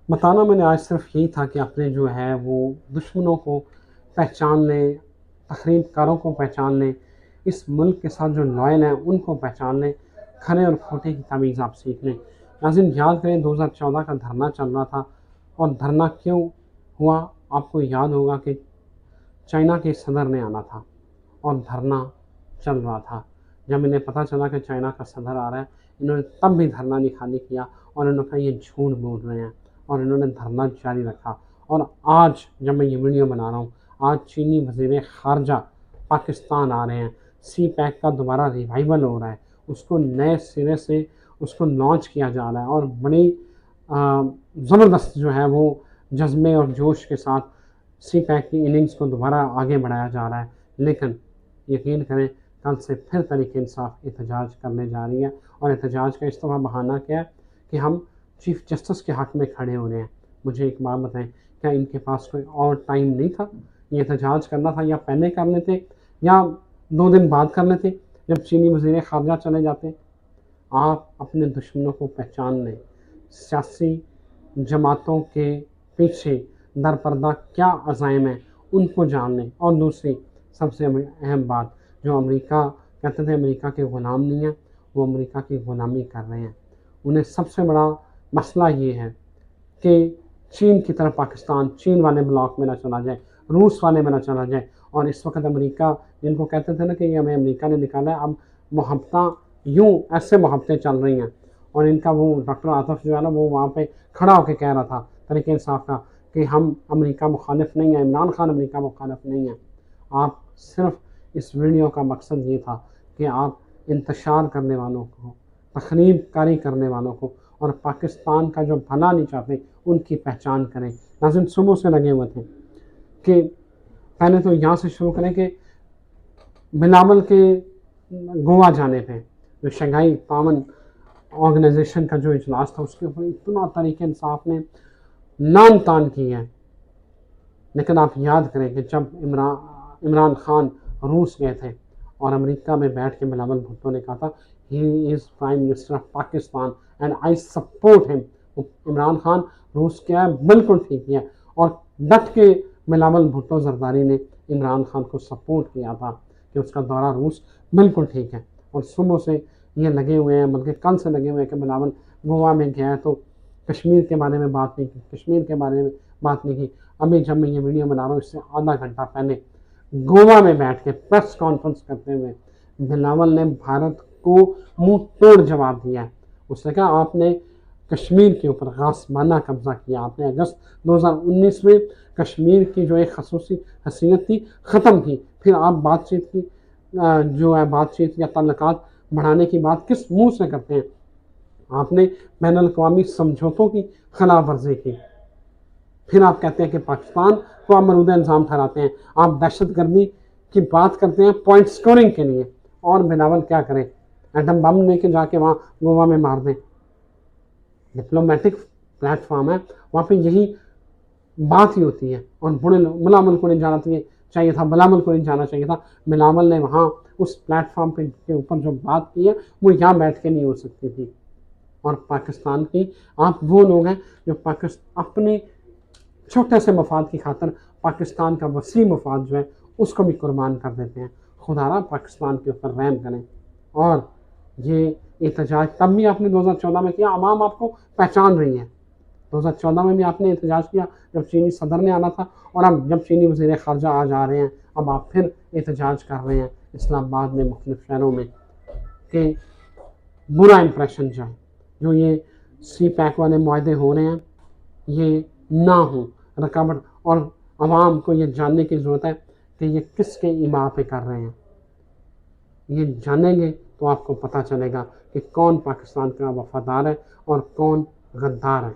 बताना मैंने आज सिर्फ यही था कि अपने जो है वो दुश्मनों को पहचान लें, तखरीबकारों को पहचान लें, इस मुल्क के साथ जो लॉयल हैं उनको पहचान लें, खरे और खोटे की तमीज़ आप सीख लें। नाज़रीन, याद करें 2014 का धरना चल रहा था, और धरना क्यों हुआ? आपको याद होगा कि चाइना के सदर ने आना था और धरना चल रहा था। जब इन्हें पता चला कि चाइना का सदर आ रहा है, इन्होंने तब भी धरना नहीं खाली किया, और इन्होंने कहा ये झूठ बोल रहे हैं, और इन्होंने धरना जारी रखा। और आज जब मैं ये वीडियो बना रहा हूँ, आज चीनी वज़ीर ख़ारजा पाकिस्तान आ रहे हैं, सी पैक का दोबारा रिवाइवल हो रहा है, उसको नए सिरे से उसको लॉन्च किया जा रहा है, और बड़ी ज़बरदस्त जो है वो जज्बे और जोश के साथ सी पैक की इनिंग्स को दोबारा आगे बढ़ाया जा रहा है। लेकिन यकीन करें, कल से फिर तहरीक इंसाफ एहतजाज करने जा रही है, और एहतजाज का इस दफ़ा बहाना क्या है कि हम चीफ जस्टिस के हक़ में खड़े हो रहे हैं। मुझे एक बात बताएं, क्या इनके पास कोई और टाइम नहीं था? ये एहतजाज करना था या पहले कर लेते, या 2 दिन बाद कर लेते जब चीनी वज़ीर ख़ारजा चले जाते? आप अपने दुश्मनों को पहचान लें, सियासी जमातों के पीछे दरपर्दा क्या अज़ाइम हैं उनको जान लें। और दूसरी सबसे अहम बात, जो अमेरिका कहते थे अमेरिका के ग़ुलाम नहीं हैं, वो अमेरिका की ग़ुलामी कर रहे हैं। उन्हें सबसे बड़ा मसला ये है कि चीन की तरफ पाकिस्तान, चीन वाले ब्लॉक में ना चला जाए, रूस वाले में ना चला जाए। और इस वक्त अमेरिका, जिनको कहते थे ना कि ये हमें अमेरिका ने निकाला है, अब मोहब्बतें यूँ ऐसे मोहब्बतें चल रही हैं। और इनका वो डॉक्टर आतिफ जो है ना, वो वहाँ पे खड़ा होकर कह रहा था तहरीक इंसाफ का कि हम अमेरिका मुखालिफ नहीं हैं, इमरान खान अमेरिका मुखालिफ नहीं है। आप सिर्फ इस वीडियो का मकसद ये था कि आप इंतशार करने वालों को, तखरीब कारी करने वालों को, और पाकिस्तान का जो भला नहीं चाहते उनकी पहचान करें। नाज़रीन, सुबह से लगे हुए थे कि पहले तो यहाँ से शुरू करें कि बिलावल के गोवा जाने पे जो शंघाई तामन ऑर्गेनाइजेशन का जो इजलास था, उसके ऊपर इतना तहरीक इंसाफ ने नान तान की है। लेकिन आप याद करें कि जब इमरान खान रूस गए थे और अमेरिका में बैठ के बिलावल भुट्टो ने कहा था he is prime minister of Pakistan and I support him. Imran Khan रूस क्या है, बिल्कुल ठीक है, और डट के बिलावल भुट्टो जरदारी ने इमरान खान को सपोर्ट किया था कि उसका दौरा रूस बिल्कुल ठीक है। और सुबह से ये लगे हुए हैं, बल्कि कल से लगे हुए हैं कि बिलावल गोवा में गया है तो कश्मीर के बारे में बात नहीं की, कश्मीर के बारे में बात नहीं की। अभी जब मैं ये वीडियो बना रहा हूँ, इससे आधा घंटा पहले गोवा में बैठ के प्रेस कॉन्फ्रेंस करते हुए बिलावल ने भारत को मुंह तोड़ जवाब दिया है। उसने कहा आपने कश्मीर के ऊपर गासबाना कब्जा किया, आपने अगस्त 2019 में कश्मीर की जो एक खसूसी हसीयत थी ख़त्म की, फिर आप बातचीत की जो है बातचीत या ताल्लुकात बढ़ाने की बात किस मुंह से करते हैं? आपने बैनुल अक़वामी समझौतों की खिलाफ वर्जी की, फिर आप कहते हैं कि पाकिस्तान को आप मरूदा इल्ज़ाम ठहराते हैं, आप दहशतगर्दी की बात करते हैं पॉइंट स्कोरिंग के लिए। और बिलावल क्या करें, एटम बम लेके जाके वहाँ गोवा में मार दें। डिप्लोमेटिक प्लेटफॉर्म है, वहाँ पे यही बात ही होती है। और बिलावल को नहीं जाना चाहिए था, बिलावल को नहीं जाना चाहिए था। बिलावल ने वहाँ उस प्लेटफॉर्म पे के ऊपर जो बात की है वो यहाँ बैठ के नहीं हो सकती थी। और पाकिस्तान की आप वो लोग हैं जो अपने छोटे से मफाद की खातर पाकिस्तान का वसी मफाद जो है उसको भी कुर्बान कर देते हैं। खुदारा पाकिस्तान के ऊपर रहम करें। और ये एहतजाज तब भी आपने 2014 में किया, आवाम आपको पहचान रही है। 2014 में भी आपने एहतजाज किया जब चीनी सदर ने आना था, और अब जब चीनी वज़ीर ख़ारजा आ जा रहे हैं, अब आप फिर एहतजाज कर रहे हैं इस्लामाबाद में, मुख्तलिफ़ शहरों में, कि बुरा इंप्रेशन जाए। जो ये सी पैक वाले मुआहदे हो रहे हैं ये ना हो रुकावट, और आवाम को ये जानने की ज़रूरत है कि ये किसके इमा पे कर रहे हैं। ये जानेंगे तो आपको पता चलेगा कि कौन पाकिस्तान का वफादार है और कौन गद्दार है।